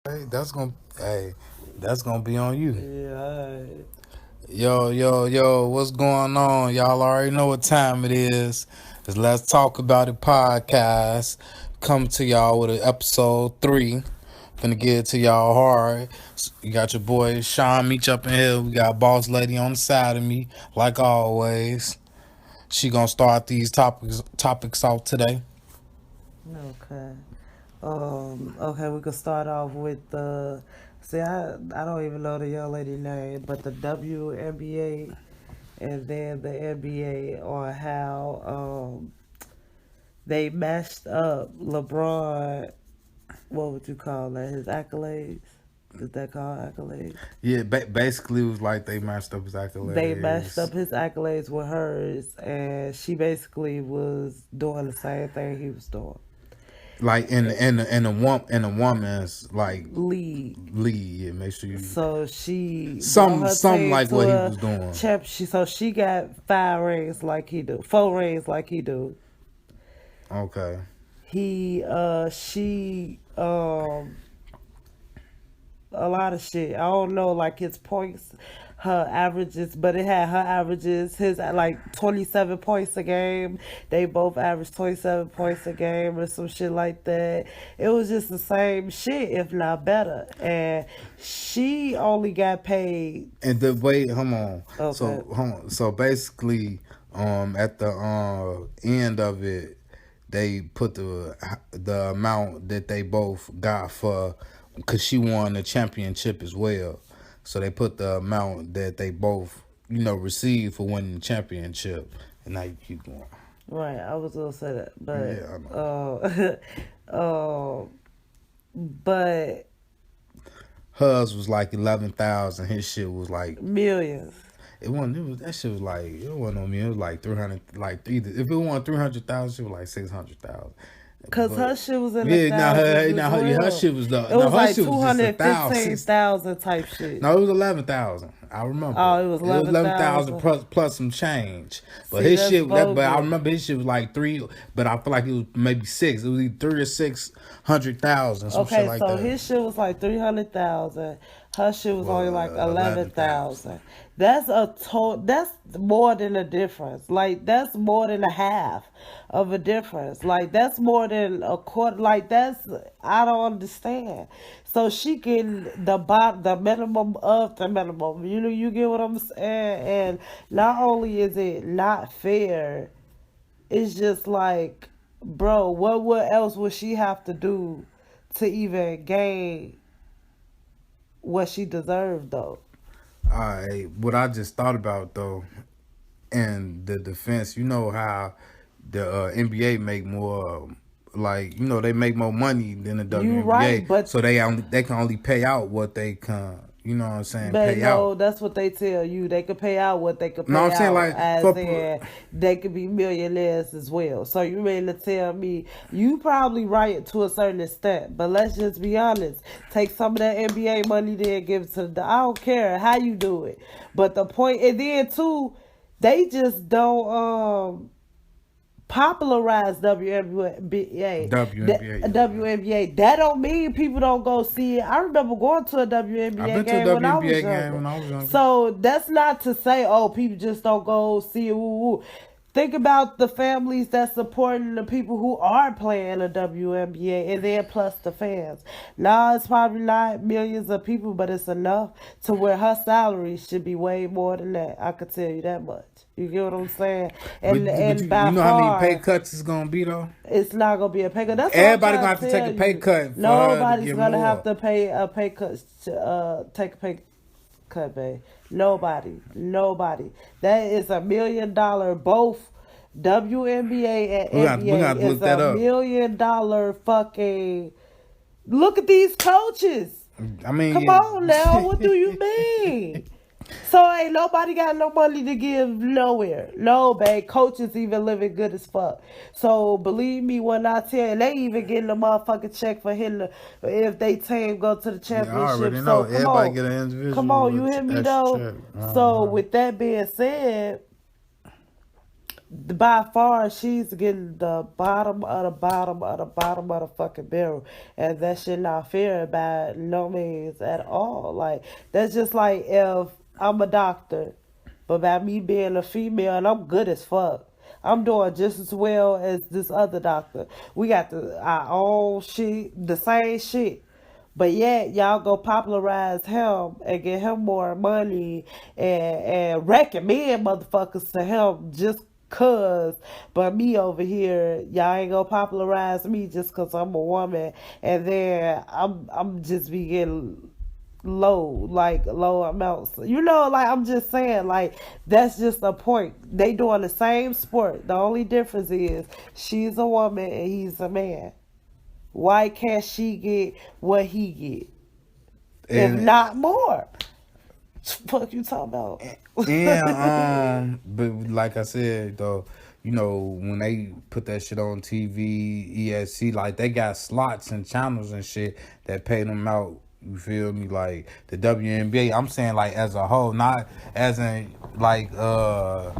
Hey, that's gonna be on you. Yeah, alright. Yo, what's going on? Y'all already know what time it is. It's Let's Talk About It podcast. Coming to y'all with episode 3. Finna get it to y'all hard. You got your boy Sean Meach up in here. We got Boss Lady on the side of me, like always. She gonna start these topics out today. Okay. Okay, we could start off with the. See, I don't even know the young lady name, but the WNBA and then the NBA on how they matched up LeBron. What would you call that? His accolades. Is that called accolades? Yeah, basically it was like they matched up his They matched accolades. up his accolades with hers, and she basically was doing the same thing he was doing. Like in a woman's like League. lead. Yeah, make sure you So she brought her some team like to what he a was doing. champ. She got 5 rings like he do, 4 rings like he do. Okay. She a lot of shit. I don't know like his points, her averages, but it had her averages. His at like 27 points a game. They both averaged 27 points a game or some shit like that. It was just the same shit, if not better. And she only got paid. And the way, hold on. Okay. So basically, at the end of it, they put the amount that they both got for, because she won the championship as well. So they put the amount that they both, received for winning the championship, and now you keep going. Right, I was gonna say that, Yeah, I know. but Hers was like 11,000. His shit was like millions. it wasn't. It was that shit was like it wasn't on me. It was like 300. Like either if it wasn't 300,000, shit was like 600,000. Cause But her shit was in the yeah, thousands as her well. shit was the It no was her like shit was two just a hundred fifteen thousand. thousand type shit. No, it was 11,000. I remember. Oh, it was It was 11,000 11,000. plus some change. But See, his that's shit, but I bogus. remember his shit was like 3. But I feel like it was maybe 6. It was either 3 or 600,000, some shit Okay, like so that. his shit was like 300,000. Her shit was only Well, like 11,000. 11,000. That's more than a difference. Like that's more than a half of a difference. Like that's more than a quarter. Like that's I don't understand. So she can the minimum of the minimum. You know, you get what I'm saying. And not only is it not fair, it's just like, bro, what else would she have to do to even gain what she deserved though? What I just thought about though, in the defense, you know how the NBA make more, like they make more money than the You WNBA, right, but so they can only pay out what they can, you know what I'm saying, but pay out. no, that's what they tell you. They could pay out what they could No, pay I'm saying out, like as for in they could be millionaires as well. So you mean to tell me you probably right to a certain extent, but let's just be honest. Take some of that NBA money there, give it to the. I don't care how you do it, but the point, and then too, they just don't popularize WNBA. WNBA. Yeah. WNBA. That don't mean people don't go see it. I remember going to a I've WNBA been to a game when I was WNBA game younger. when I was younger. So that's not to say, oh, people just don't go see it. Woo, woo. Think about the families that's supporting the people who are playing the WNBA, and then plus the fans. Now it's probably not millions of people, but it's enough to where her salary should be way more than that. I could tell you that much. You get what I'm saying? But And you by know how many pay far, cuts it's gonna be though. it's not gonna be a pay cut. That's what I'm Everybody trying gonna to have to take tell a pay you. cut for her to Nobody's get gonna have more. to pay a pay cut. Take a pay cut, babe. Nobody. That is $1 million. Both WNBA and We gonna NBA have to is look that up. $1 million fucking. Look at these coaches. I mean, Come on now, what do you mean? So ain't nobody got no money to give nowhere. No, babe. Coaches even living good as fuck. So believe me when I tell you, they even getting a motherfucking check for hitting if they team go to the yeah, I championship. already know. So come Everybody on. get an Come on, individual you hear me extra though? check. So Uh-huh. with that being said, By far, she's getting the bottom of the bottom of the bottom of the fucking barrel, and that shit not fair by no means at all. Like that's just like if I'm a doctor, but by me being a female and I'm good as fuck, I'm doing just as well as this other doctor. We got our own shit, the same shit. But yet y'all go popularize him and get him more money and recommend motherfuckers to him just cause. But me over here, y'all ain't gonna popularize me just cause I'm a woman. And then I'm just be getting low amounts. You know, like I'm just saying, like that's just a point. They doing the same sport. The only difference is she's a woman and he's a man. Why can't she get what he get? If And not more. Fuck you talking about? but like I said though, you know, when they put that shit on TV, ESC, like they got slots and channels and shit that pay them out. You feel me? Like the WNBA, I'm saying like as a whole, not as in like the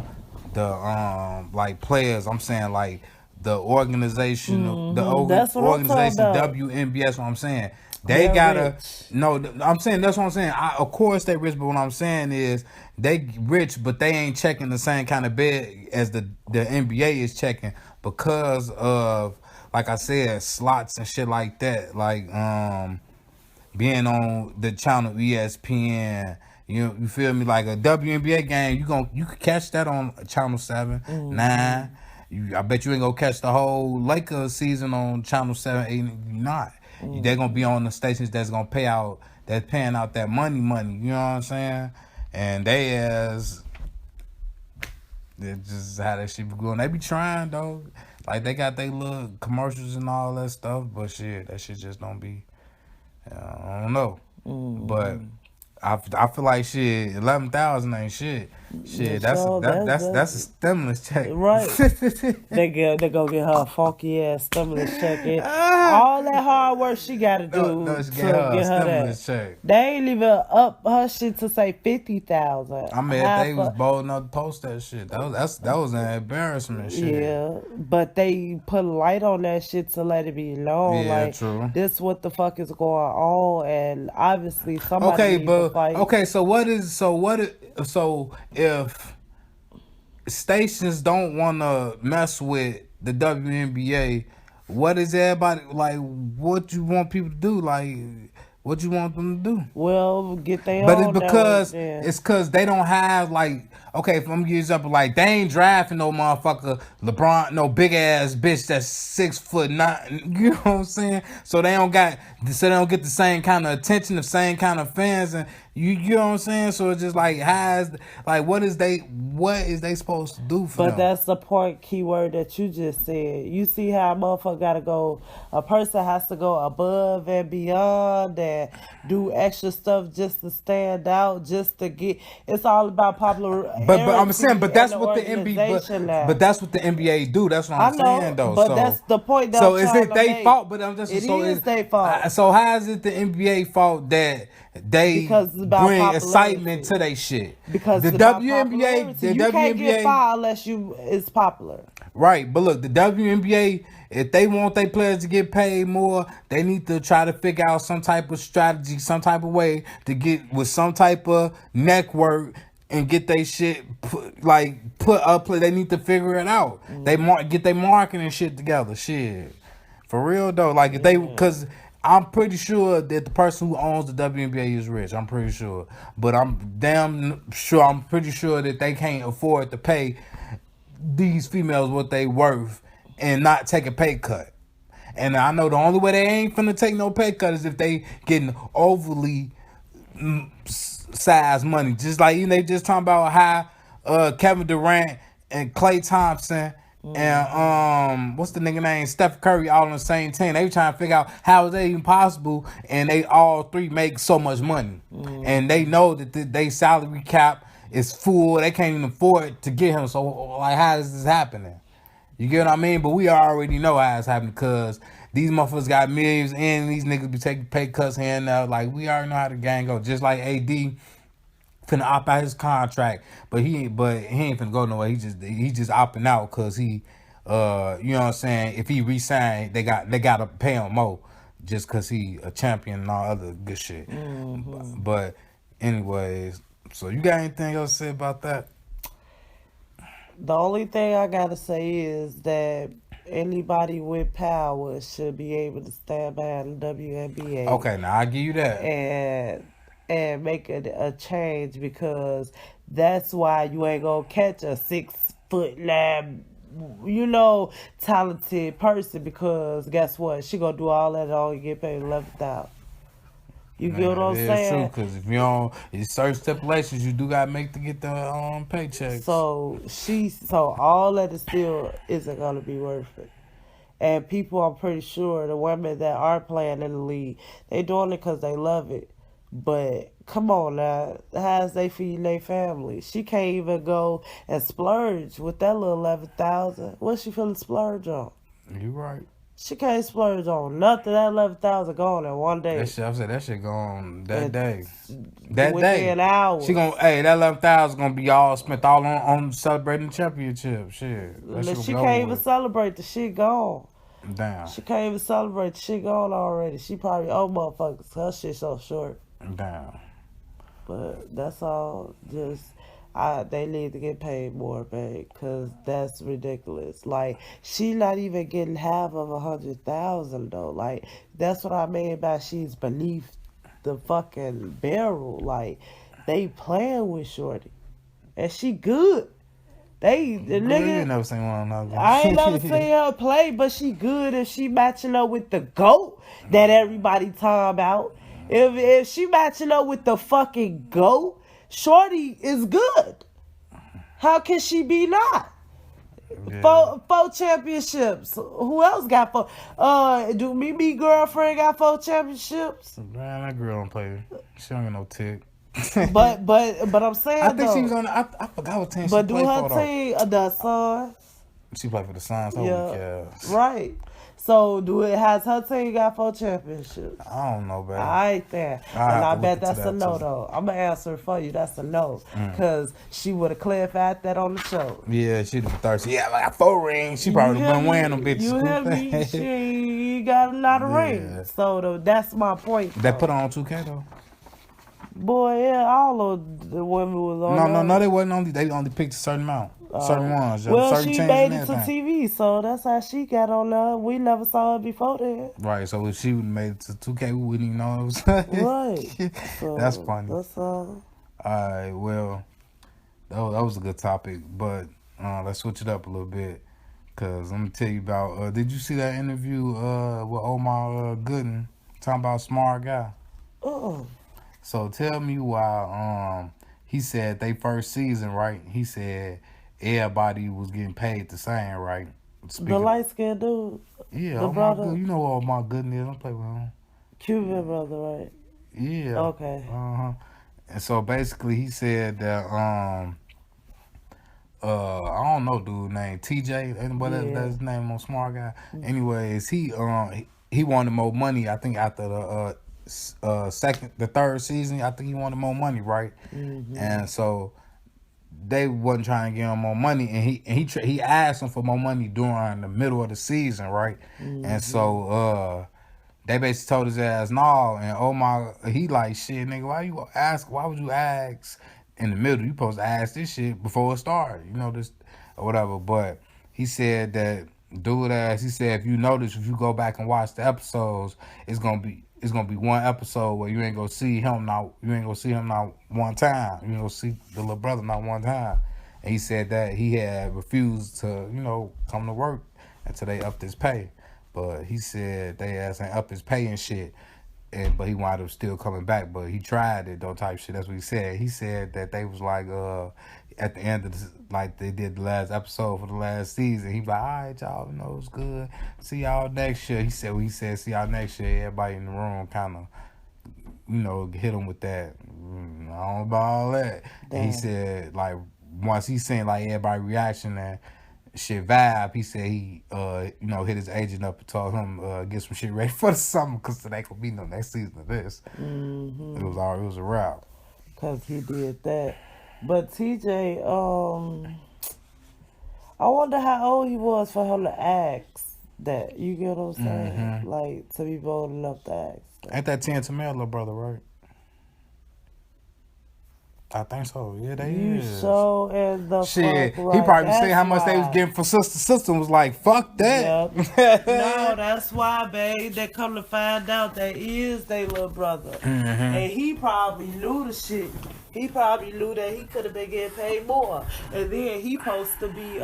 like players. I'm saying like the organization, That's what I'm talking organization about. WNBA. That's what I'm saying. They They're gotta rich. no. I'm saying that's what I'm saying. Of course they rich, but what I'm saying is they rich, but they ain't checking the same kind of bed as the NBA is checking because of like I said slots and shit like that. Like being on the channel ESPN. You feel me? Like a WNBA game, you could catch that on channel 7, 9. I bet you ain't gonna catch the whole Lakers season on channel 7, 8. You not. They're gonna be on the stations that's paying out that money. You know what I'm saying? And that's just how that shit be going. They be trying though. Like they got their little commercials and all that stuff, but shit, that shit just don't be. I don't know, but I feel like shit 11,000 ain't shit. Shit, So that's a stimulus check. right. They go get her a funky ass stimulus check. And Ah, all that hard work she got to no, do she to get her a get her stimulus that. check. They ain't even up her shit to say 50,000. I mean, if they Half was a bold enough to post that shit, that was an embarrassment. Shit. yeah, but they put a light on that shit to let it be known. Yeah, Like true. this, what the fuck is going on? And obviously somebody Okay, needs to but fight. okay. So if stations don't want to mess with the WNBA, what is everybody like? What you want people to do? Like, what you want them to do? Well, get their But it's own network because then. it's because they don't have like okay, if I'm gonna use up like they ain't drafting no motherfucker LeBron, no big ass bitch that's 6'9". You know what I'm saying? So they don't get the same kind of attention, the same kind of fans, and you know what I'm saying? So it's just like what is they supposed to do for But them? that's the point keyword that you just said. You see how a motherfucker gotta go, a person has to go above and beyond and do extra stuff just to stand out, just to get. It's all about But I'm saying, popularity but and that's the what the NBA, organization but now. that's what the NBA do. That's what I'm I saying know, though. but that's the point that I'm So is trying it to they make. fault? But I'm just It is their fault so how is it the NBA fault that they because it's about bring excitement popularity. to their shit? Because The it's about WNBA, popularity. the You can't get WNBA, far unless you is popular. right? But look, the WNBA, if they want their players to get paid more, they need to try to figure out some type of strategy, some type of way to get with some type of network and get their shit put up. They need to figure it out. Get their marketing shit together. Shit, for real though. Like if they, Yeah. cause I'm pretty sure that the person who owns the WNBA is rich. I'm pretty sure, but I'm pretty sure that they can't afford to pay these females what they worth and not take a pay cut. And I know the only way they ain't finna take no pay cut is if they getting overly size money. Just like they just talking about how Kevin Durant and Klay Thompson and what's the nigga name, Steph Curry, all on the same team. They trying to figure out how is that even possible, and they all three make so much money, and they know that they salary cap is full. They can't even afford to get him. So like, how is this happening? You get what I mean? But we already know how it's happening because these motherfuckers got millions and these niggas be taking pay cuts here and there. Like, we already know how the game go. Just like AD finna opt out his contract, but he ain't finna go nowhere. He just opting out because he, you know what I'm saying. If he resign, they gotta pay him more just because he a champion and all other good shit. But anyways, so you got anything else to say about that? The only thing I gotta say is that anybody with power should be able to stand behind the WNBA Okay, now I give you that. and make a change, because that's why you ain't gonna catch a 6 foot lab, talented person, because guess what? She gonna do all that and only get paid 11,000. You get what Man, I'm it is true saying? because if you don't, it's certain stipulations you do gotta make to get the paychecks. So all that is still isn't gonna be worth it. And people, I'm pretty sure the women that are playing in the league, they doing it because they love it. But come on now, how's they feeding their family? She can't even go and splurge with that little 11,000. What's she feeling splurge on? You right. She can't splurge on nothing. That 11,000 gone in one day. That shit, I said that shit gone that And day. That within day, hours. she gonna that 11,000 gonna be all spent all on celebrating the championship. Shit, that shit She gonna be can't over even with. celebrate the shit gone. Damn, She can't even celebrate the shit gone already. She probably, oh motherfuckers, her shit so short. damn. But that's all. They need to get paid more, babe, because that's ridiculous. Like, she not even getting half of 100,000 though. Like, that's what I mean by she's beneath the fucking barrel. Like, they playing with Shorty, and she good. The You nigga. never seen one of them. I ain't never seen her play, but she good if she matching up with the GOAT that everybody talking about. If she matching up with the fucking GOAT, Shorty is good. How can she be not? Yeah. Four championships. Who else got four? Do Mimi girlfriend got 4 championships? Man, that girl don't play. She don't get no tick. But I'm saying I think though, she was on. I forgot what team she but do played her for though. team the Suns? She played for the Suns. Holy cow. Right. So has her team got 4 championships? I don't know, baby. I ain't there. I'll And have I to bet look into that's a that, no, too. though. I'm going to answer for you. That's a no. Because she would have clarified that on the show. Yeah, she'd have been thirsty. Yeah, like 4 rings. She probably You hear been me? wearing them bitches. You hear me? She got a lot of rings. So that's my point. They though. put her on 2K though. Boy, yeah, all of the women was on No, they wasn't only. They only picked a certain amount, certain ones, Well, certain she chains made and it to everything. TV, so that's how she got on there. We never saw her before then. Right. So if she would made it to 2K, we wouldn't even know it was. Right. So That's funny. That's all. All right. Well, that was a good topic, but let's switch it up a little bit. Cause let me tell you about. Did you see that interview with Omar Gooding talking about smart guy? So tell me why he said they first season, right? He said everybody was getting paid the same, right? The light skinned dude. Yeah, the Omar brother. Good. You know Omar Gooding is. Don't play with him. Cuban brother, right? Yeah. Okay. And so basically he said that I don't know dude named TJ, anybody that's his name on Smart Guy. Anyways, he wanted more money, I think after the third season, I think he wanted more money, right? And so they wasn't trying to give him more money, and he asked him for more money during the middle of the season, right? And so they basically told his ass no, and Omar, he like, shit, nigga, why would you ask in the middle? You supposed to ask this shit before it started, this or whatever. But he said that dude ass, he said if you notice, if you go back and watch the episodes, it's gonna be one episode where you ain't gonna see him not one time. You ain't gonna see the little brother not one time. And he said that he had refused to, come to work until they upped his pay. But he said they asked him up his pay and shit. But he wound up still coming back. But he tried it though, type shit. That's what he said. He said that they was like at the end of like they did the last episode for the last season. He was like, all right, y'all, it was good. See y'all next year. He said when he said see y'all next year, everybody in the room kind of hit him with that. I don't know about all that. And he said like once he seen like everybody reaction and shit vibe, he said he hit his agent up and told him get some shit ready for the summer because there ain't gonna be no next season of this. It was a wrap. because he did that. But TJ, I wonder how old he was for him to ask that. You get what I'm saying? Mm-hmm. Like, to be bold enough to ask that. Ain't that Tia Tamera little brother, right? I think so. Yeah, they You is. so in the fuck Shit, he right. probably seen That's how much they was why. getting for sister. Sister was like, "Fuck that." Yep. No, that's why, babe. They come to find out that is their little brother. Mm-hmm. And he probably knew the shit. He probably knew that he could have been getting paid more. And then he supposed to be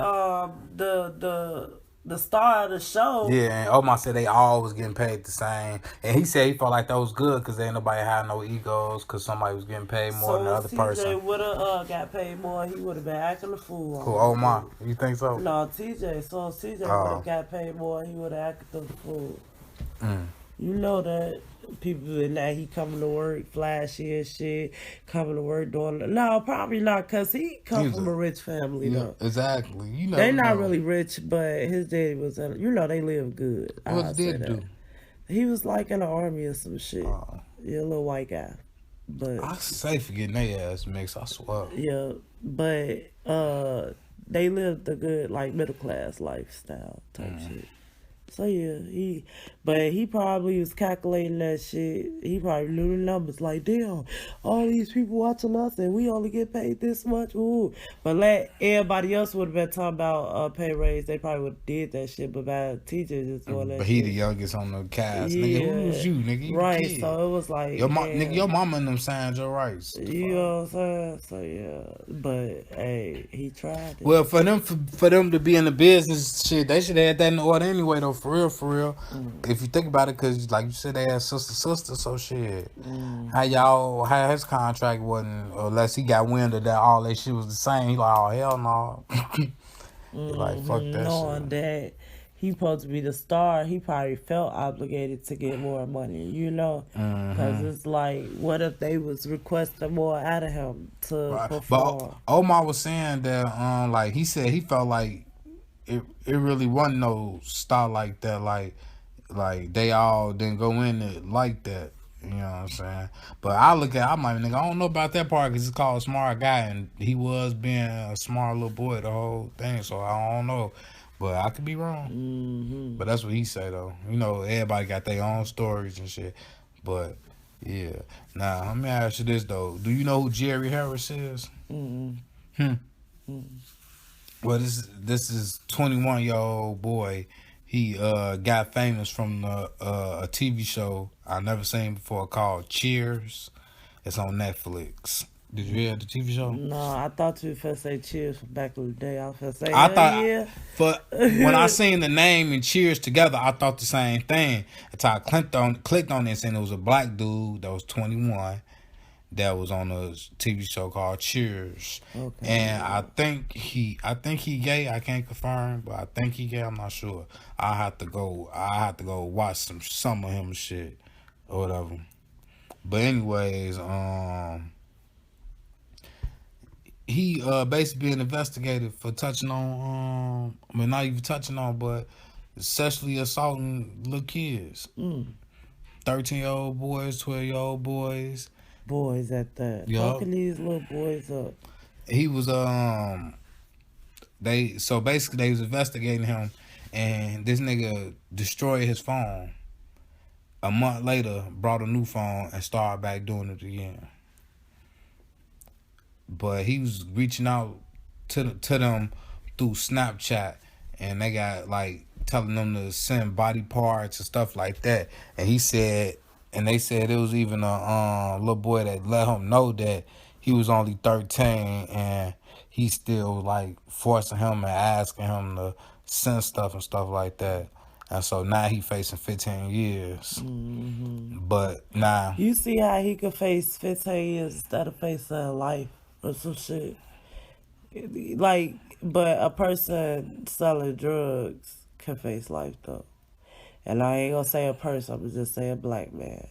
the star of the show. Yeah, and Omar said they all was getting paid the same, and he said he felt like that was good because ain't nobody had no egos because somebody was getting paid more than So the if other person. TJ would have got paid more, he would have been acting a fool Who on that Omar? dude. You think so? No, TJ. So if TJ would have Oh, got paid more, he would have acted a fool. mm. You know that people in that he coming to work flashy and shit, coming to work doing. No, probably not, cause he He come was from a rich family yeah, though. exactly. You They never not know really rich, but his daddy was. You know, they live good. what I it say did do. that. He was like in the army or some shit. Oh, Yeah, a little white guy, but I say for getting their ass mixed. I swear. yeah, but they lived a good like middle class lifestyle type shit. So yeah, but he probably was calculating that shit. He probably knew the numbers. Like, damn, all these people watching us, and we only get paid this much. Ooh, but let everybody else would have been talking about pay raise. They probably would have did that shit. But by TJ just doing that But he the shit, youngest on the cast, nigga. Who was yeah, you, nigga? You the right. kid. So it was Your like, mom, nigga. Your damn. mama and them signed your rights. The You fuck. know what I'm saying? So yeah, but hey, he tried it. Well, for them to be in the business shit, they should have had that in order anyway, though. For real, for real. If you think about it, cause like you said, they had sister. So shit, how his contract wasn't, unless he got wind of that all that shit was the same. He like, oh hell no. He like fuck that shit. Knowing that he supposed to be the star, he probably felt obligated to get more money, you know? Because it's like, what if they was requesting more out of him to Right. But perform? Omar was saying that like he said he felt like it really wasn't no style like that, like they all didn't go in it like that. You know what I'm saying? But I'm like, nigga, I don't know about that part because it's called Smart Guy, and he was being a smart little boy the whole thing, so I don't know. But I could be wrong. But that's what he say, though. You know, everybody got their own stories and shit. But, yeah. Now, let me ask you this, though. Do you know who Jerry Harris is? Mm-mm. Hmm. Mm-mm. Well, this is 21-year-old boy. He got famous from a TV show I never seen before called Cheers. It's on Netflix. Did you hear the TV show? No, I thought you were finna say cheers from back in the day. I was finna say, I hell thought, yeah. but when I seen the name and Cheers together, I thought the same thing. Until I clicked on this, and it was a black dude that was 21 that was on a TV show called Cheers. Okay. And I think he gay. I can't confirm, but I think he gay. I'm not sure. I have to go watch some of him shit or whatever. But anyways, he basically being investigated for touching on I mean not even touching on, but sexually assaulting little kids. 13-year-old boys, 12-year-old boys. Boys at that. Yup. Fucking these little boys up. He was basically they was investigating him, and this nigga destroyed his phone. A month later, brought a new phone and started back doing it again. But he was reaching out to them through Snapchat, and they got like telling them to send body parts and stuff like that. And he said, and they said it was even a little boy that let him know that he was only 13, and he still like forcing him and asking him to send stuff and stuff like that. And so now he facing 15 years. But now, You see how he could face 15 years instead of facing life or some shit. Like, but a person selling drugs can face life though. And I ain't gonna say a person, I'm gonna just say a black man.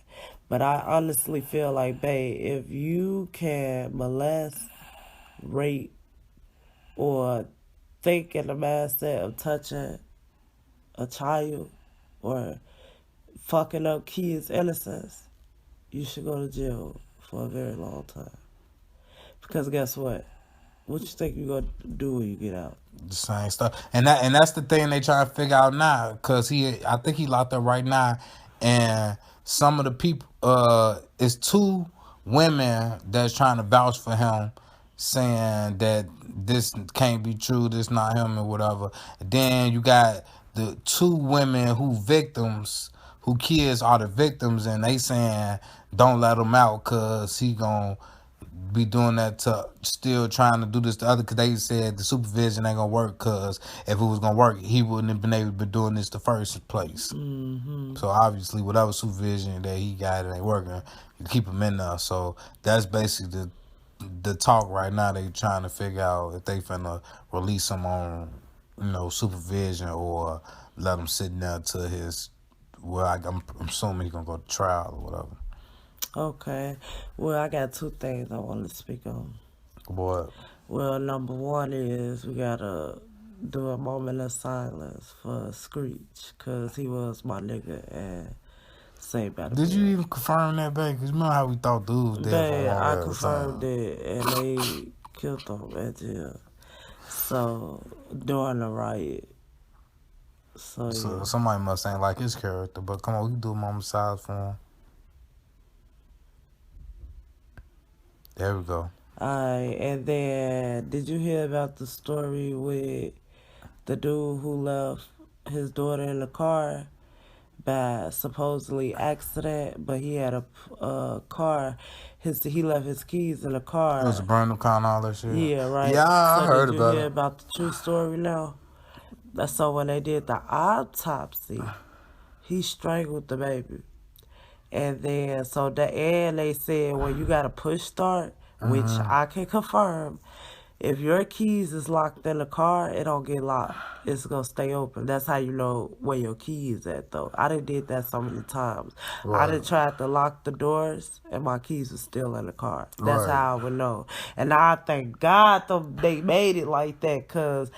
But I honestly feel like, babe, if you can molest, rape, or think in the mindset of touching a child or fucking up kids' innocence, you should go to jail for a very long time. Because guess what? What you think you gonna do when you get out? The same stuff, and that's the thing they try to figure out now, cause I think he locked up right now, and some of the people, it's two women that's trying to vouch for him, saying that this can't be true, this not him or whatever. Then you got the two women who kids are the victims, and they saying don't let him out, cause he gonna be doing that to still trying to do this to other, because they said the supervision ain't gonna work, because if it was gonna work he wouldn't have been able to be doing this the first place. So obviously whatever supervision that he got, it ain't working. You keep him in there. So that's basically the talk right now. They trying to figure out if they finna release him on supervision, or let him sit there to his, well, I'm assuming he's gonna go to trial or whatever. Okay. Well, I got two things I want to speak on. Boy, Well, number one is we gotta do a moment of silence for Screech, cause he was my nigga and say about did it. you even confirm that, babe? Because remember how we thought dude was dead for a But long I ass confirmed time. it and they killed him at jail. So during the riot. So So yeah. somebody must ain't like his character, but come on, we can do a moment silence for him. There we go. Alright, and then did you hear about the story with the dude who left his daughter in the car by supposedly accident, but he had a car. He left his keys in the It was a car. brand new car and all that shit. Yeah, right. Yeah, I So heard did you about hear it. about the true story now? So when they did the autopsy, he strangled the baby. And then and they said, well, you got to push start, which I can confirm. If your keys is locked in the car, it don't get locked. It's gonna stay open. That's how you know where your keys at though. I done did that so many times. I Right, done tried to lock the doors and my keys were still in the car. That's right, how I would know. And I thank God they made it like that, cause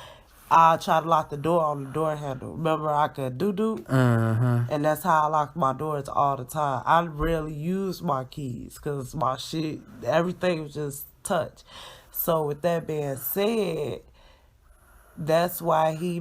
I tried to lock the door on the door handle. Remember I could do, and that's how I lock my doors all the time. I rarely use my keys because my shit, everything was just touch. So with that being said, that's why he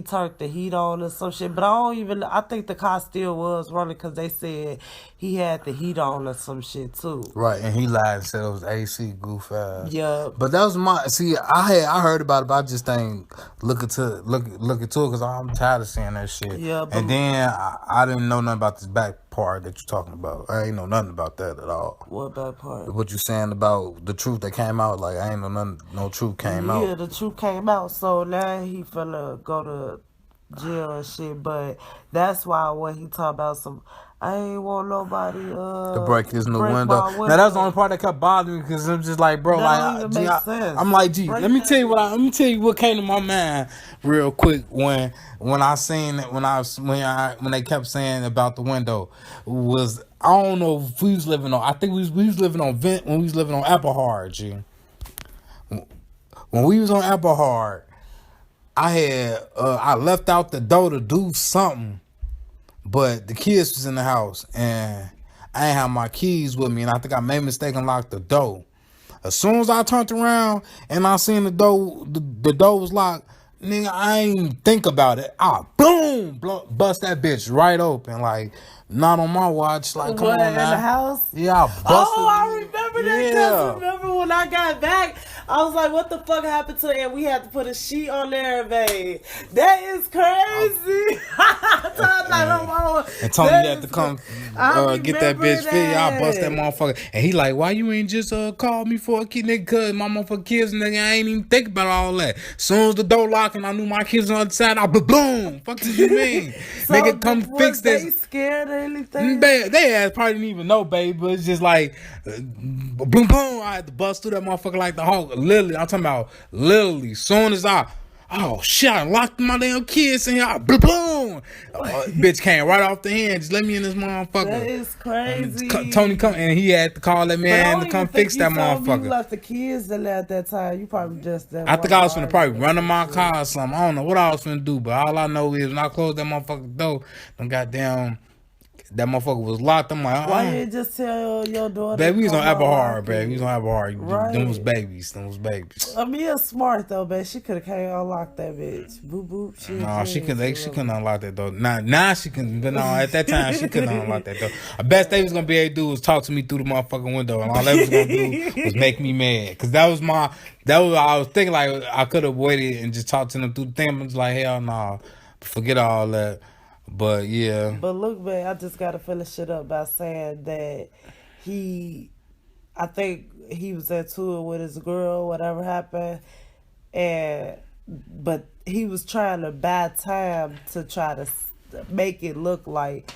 turned the heat on or some shit. But I think the car still was running because they said he had the heat on or some shit too. right. And he lied and said it was AC goof ass. Yeah, But that was I heard about it, but I just ain't look into it because I'm tired of seeing that shit. yeah, but And then I didn't know nothing about this back part that you're talking about. I ain't know nothing about that at all. what that part? What you saying about the truth that came out? Like I ain't know nothing, no truth came Yeah, out. the truth came out, so now he finna go to jail and shit. But that's why when he talk about I ain't want nobody To break his new break window. my Now that's the only window. part that kept bothering me because I'm just like, bro, That like, don't even G, make sense. I'm like, G, Break let me that tell you bitch. let me tell you what came to my mind real quick when I seen it when they kept saying about the window was, I don't know if we was living on, I think we was living on Vent when we was living on Applehard, G. When we was on Applehard, I left out the door to do something, but the kids was in the house and I ain't have my keys with me, and I think I made a mistake and locked the door. As soon as I turned around and I seen the door was locked, nigga, I ain't even think about it. Boom, bust that bitch right open. Like, not on my watch. Like, come What, on in the now. house? Yeah, I busted. Oh, I remember that because Yeah. remember when I got back, I was like, what the fuck happened to it? And we had to put a sheet on there, babe. That is crazy. And Tony had to come get that bitch figured. I bust that that. motherfucker. And he like, why you ain't just call me for a kid, nigga? Cause my motherfucking kids, nigga, I ain't even think about all that. Soon as the door locked and I knew my kids on the other side, I boom. Fuck did you mean? So Nigga, come fix was they this. scared or anything? They ass probably didn't even know, baby, but it's just like, boom, boom. I had to bust through that motherfucker like the Hulk. Literally, I'm talking about literally. Soon as oh shit, I locked my damn kids in here. Boom. Bitch came right off the hand. Just let me in this motherfucker. That is crazy. Tony come and he had to call that But I man don't to come even think fix you that told me you motherfucker. left the kids in there at that time. You probably just didn't I think wanna I was finna probably argue run in or my some car or something. I don't know what I was finna do, but all I know is when I closed that motherfucking door, them goddamn that motherfucker was locked. I'm like, Why you ain't just tell your daughter? baby, we was on come Eberhard, unlock baby. We was on it? Eberhard. Them was Right. babies. Them was babies. Amia's smart though, man. She could have came unlock that bitch. Boop boop. She a No, she genius, couldn't unlock that door. Now she can, but no, at that time she couldn't unlock that door. The best they was gonna be able to do was talk to me through the motherfucking window, and all they was gonna do was make me mad. Cause that was what I was thinking. Like I could have waited and just talked to them through the thing. I was like, hell no, forget all that. But yeah, But look, man, I just gotta finish it up by saying that I think he was into it with his girl, whatever happened, but he was trying to buy time to try to make it look like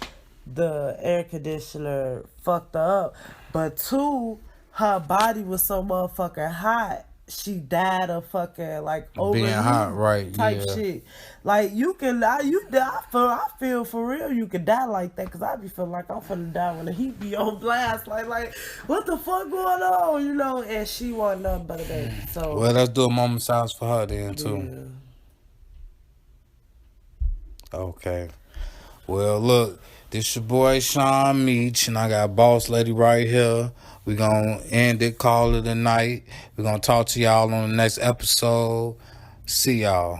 the air conditioner fucked her up. But two, her body was so motherfucking hot. She died of fucking like being hot, right? type Yeah. shit. Like I feel for real you could die like that, cause I be feeling like I'm finna die when the heat be on blast. Like what the fuck going on, you know? And she wasn't nothing but a baby. So Well, let's do a moment of silence for her then too. yeah. Okay. Well, look, this your boy Sean Meach, and I got Boss Lady right here. We gonna end it, call it a night. We gonna talk to y'all on the next episode. See y'all.